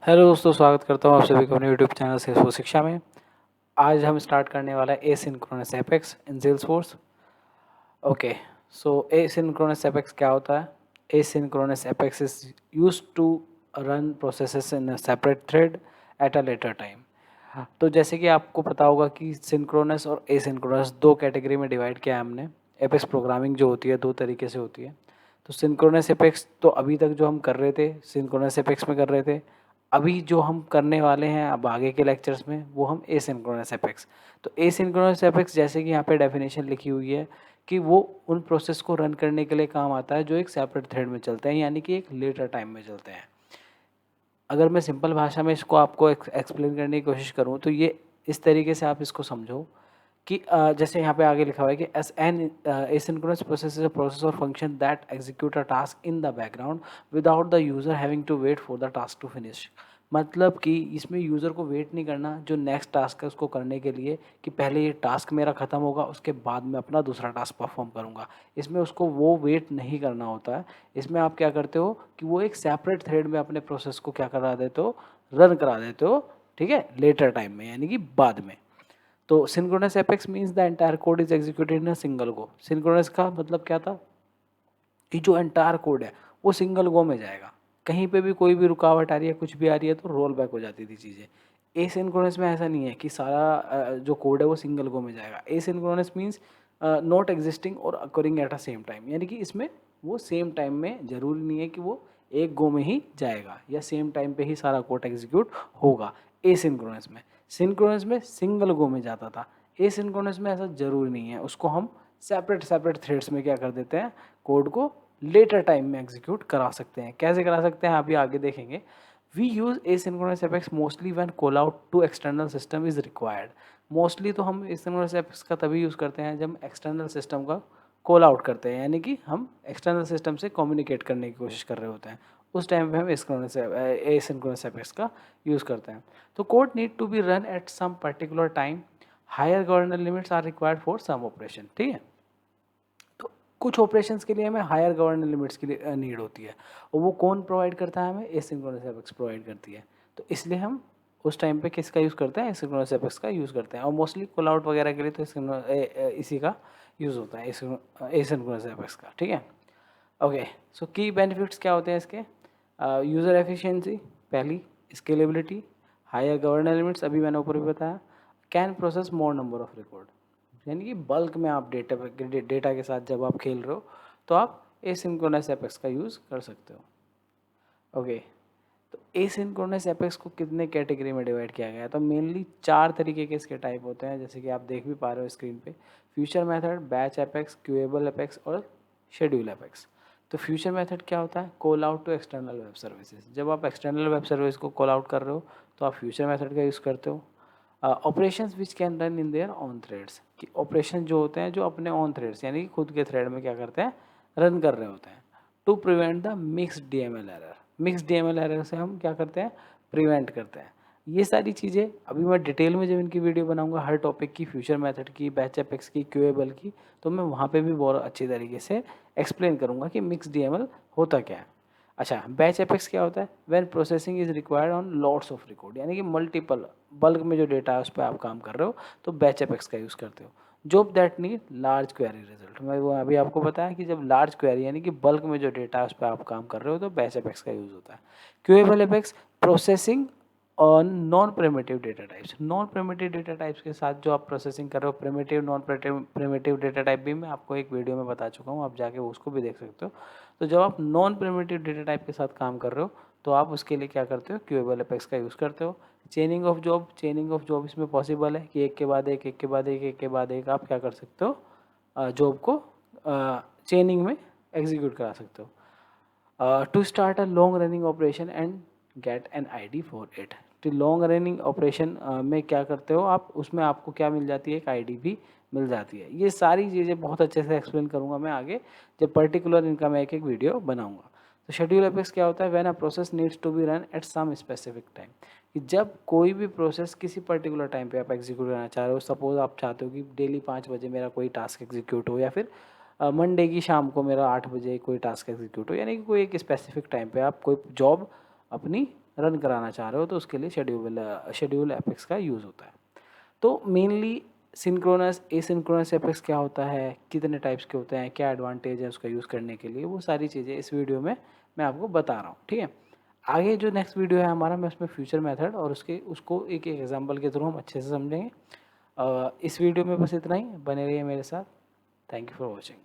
Hello दोस्तों, स्वागत करता हूँ आप सभी को अपने यूट्यूब चैनल सेल्सफोर्स शिक्षा में। आज हम स्टार्ट करने वाला है asynchronous Apex in Salesforce. Okay, so asynchronous Apex क्या होता है? Asynchronous Apex is used to run processes in a separate thread at a later time. तो जैसे कि आपको पता होगा कि सिंक्रोनस और एसिंक्रोनस दो कैटेगरी में डिवाइड किया है हमने। एपेक्स प्रोग्रामिंग जो होती है दो तरीके से होती है। तो सिंक्रोनस एपेक्स तो अभी तक जो हम कर रहे थे सिंक्रोनस एपेक्स में कर रहे थे। अभी जो हम करने वाले हैं अब आगे के लेक्चर्स में वो हम एसिंक्रोनस एपेक्स। तो एसिंक्रोनस एपेक्स जैसे कि यहाँ पे डेफिनेशन लिखी हुई है कि वो उन प्रोसेस को रन करने के लिए काम आता है जो एक सेपरेट थ्रेड में चलते हैं, यानी कि एक लेटर टाइम में चलते हैं। अगर मैं सिंपल भाषा में इसको आपको एक्सप्लेन करने की कोशिश करूँ तो ये इस तरीके से आप इसको समझो कि जैसे यहाँ पे आगे लिखा हुआ है कि as an asynchronous process is a process or function that execute a task in the background without the user having to wait for the task to finish. मतलब कि इसमें यूज़र को वेट नहीं करना जो नेक्स्ट टास्क है उसको करने के लिए, कि पहले ये टास्क मेरा ख़त्म होगा उसके बाद मैं अपना दूसरा टास्क परफॉर्म करूँगा। इसमें उसको वो वेट नहीं करना होता है। इसमें आप क्या करते हो कि वो एक सेपरेट थ्रेड में अपने प्रोसेस को क्या करा देते हो, रन करा देते हो, ठीक है, लेटर टाइम में यानी कि बाद में। तो synchronous apex means the entire code is executed in a single go. Synchronous का मतलब क्या था कि जो एंटायर कोड है वो सिंगल गो में जाएगा। कहीं पे भी कोई भी रुकावट आ रही है, कुछ भी आ रही है तो रोल बैक हो जाती थी चीज़ें। एसिंक्रोनस में ऐसा नहीं है कि सारा जो कोड है वो सिंगल गो में जाएगा। एसिंक्रोनस मीन्स नॉट एग्जिस्टिंग और occurring at a same time, यानी कि इसमें वो सेम टाइम में ज़रूरी नहीं है कि वो एक गो में ही जाएगा या सेम टाइम पे ही सारा कोड एग्जीक्यूट होगा। एसिंक्रोनस में, सिंक्रोनस में सिंगल गो में जाता था। एसिंक्रोनस में ऐसा ज़रूरी नहीं है, उसको हम सेपरेट सेपरेट थ्रेड्स में क्या कर देते हैं, कोड को लेटर टाइम में एग्जीक्यूट करा सकते हैं। कैसे करा सकते हैं अभी आगे देखेंगे। We use asynchronous Apex mostly when call out to external system is required. Mostly तो हम एसिंक्रोनस एपेक्स का तभी यूज़ करते हैं जब हम एक्सटर्नल सिस्टम का कॉल आउट करते हैं, यानी कि हम एक्सटर्नल सिस्टम से कम्युनिकेट करने की कोशिश कर रहे होते हैं। उस टाइम पे हम एसिंक्रोनस एपेक्स का यूज़ करते हैं। तो code need to be run at some particular time. Higher governor limits are required for some operation, ठीक है। तो कुछ ऑपरेशंस के लिए हमें हायर गवर्नर लिमिट्स की नीड होती है, और वो कौन प्रोवाइड करता है? हमें एसिंक्रोनस एपेक्स प्रोवाइड करती है। तो इसलिए हम उस टाइम पे किसका यूज़ करते हैं? एसिंक्रोनस एपेक्स का यूज़ करते हैं। और मोस्टली कॉल आउट वगैरह के लिए तो इसी का यूज़ होता है, एसिंक्रोनस एपेक्स का, ठीक है। ओके, सो की बेनिफिट्स क्या होते हैं इसके? यूज़र एफिशिएंसी पहली, स्केलेबिलिटी, हायर गवर्नर लिमिट्स अभी मैंने ऊपर भी बताया, can process more number of record, यानी कि बल्क में आप डेटा के साथ जब आप खेल रहे हो तो आप एसिंक्रोनस एपेक्स का यूज़ कर सकते हो। ओके, तो एसिंक्रोनस एपेक्स को कितने कैटेगरी में डिवाइड किया गया है? तो मेनली चार तरीके के इसके टाइप होते हैं, जैसे कि आप देख भी पा रहे हो स्क्रीन पे। Future method, batch apex, queueable apex और शेड्यूल एपेक्स। तो फ्यूचर मेथड क्या होता है? Call out to external web services. जब आप एक्सटर्नल वेब सर्विस को कॉल आउट कर रहे हो तो आप फ्यूचर मेथड का यूज़ करते हो। Operations which can run in their on threads, कि ऑपरेशन जो होते हैं जो अपने ऑन थ्रेड्स यानी कि खुद के थ्रेड में क्या करते हैं, रन कर रहे होते हैं। To prevent the mix DML error, mix DML error से हम क्या करते हैं, प्रिवेंट करते हैं। ये सारी चीज़ें अभी मैं डिटेल में जब इनकी वीडियो बनाऊंगा हर टॉपिक की, फ्यूचर मेथड की, बैच एपेक्स की, क्यूएबल की, तो मैं वहाँ पे भी बहुत अच्छी तरीके से एक्सप्लेन करूँगा कि मिक्स डीएमएल होता क्या है। अच्छा, बैच एपेक्स क्या होता है? When processing is required on lots of record, यानी कि मल्टीपल बल्क में जो डेटा है उस पर आप काम कर रहे हो तो बैच एपेक्स का यूज़ करते हो। Job that need large query result, मैं वो अभी आपको बताया कि जब लार्ज क्वेरी यानी कि बल्क में जो डेटा है उस पर आप काम कर रहे हो तो बैच एपेक्स का यूज़ होता है। Queueable apex, processing on non primitive data types. Non primitive data types के साथ जो आप प्रोसेसिंग कर रहे हो, primitive non primitive data type भी मैं आपको एक वीडियो में बता चुका हूँ, आप जाके उसको भी देख सकते हो। तो जब आप नॉन प्रिमिटिव डेटा टाइप के साथ काम कर रहे हो तो आप उसके लिए क्या करते हो, क्यूएबल एपेक्स का यूज़ करते हो। चेनिंग ऑफ जॉब, चेनिंग ऑफ जॉब इसमें पॉसिबल है कि एक के बाद एक, एक के बाद एक, एक के बाद एक आप क्या कर सकते हो, जॉब को चेनिंग में एग्जीक्यूट करा सकते हो। To start a long running operation and get an ID for it. तो लॉन्ग रनिंग ऑपरेशन में क्या करते हो आप, उसमें आपको क्या मिल जाती है, एक आईडी भी मिल जाती है। ये सारी चीज़ें बहुत अच्छे से एक्सप्लेन करूँगा मैं आगे, जब पर्टिकुलर इनका मैं एक एक वीडियो बनाऊँगा। तो शेड्यूल एपेक्स क्या होता है? When a process needs to be run at some specific time, कि जब कोई भी प्रोसेस किसी पर्टिकुलर टाइम पे आप एग्जीक्यूट करना चाह रहे हो, सपोज आप चाहते हो कि डेली 5 बजे मेरा कोई टास्क एग्जीक्यूट हो, या फिर मंडे की शाम को मेरा 8 बजे कोई टास्क एग्जीक्यूट हो, यानी कि कोई एक स्पेसिफिक टाइम पे आप कोई जॉब अपनी रन कराना चाह रहे हो तो उसके लिए शेड्यूल एपेक्स का यूज़ होता है। तो मेनली सिंक्रोनस एसिंक्रोनस एपेक्स क्या होता है, कितने टाइप्स के होते हैं, क्या एडवांटेज है उसका यूज़ करने के लिए, वो सारी चीज़ें इस वीडियो में मैं आपको बता रहा हूँ। ठीक है, आगे जो नेक्स्ट वीडियो है हमारा, मैं उसमें फ्यूचर मेथड और उसको एक एक एग्जांपल के थ्रू हम अच्छे से समझेंगे। इस वीडियो में बस इतना ही, बने रहिए मेरे साथ। Thank you for watching.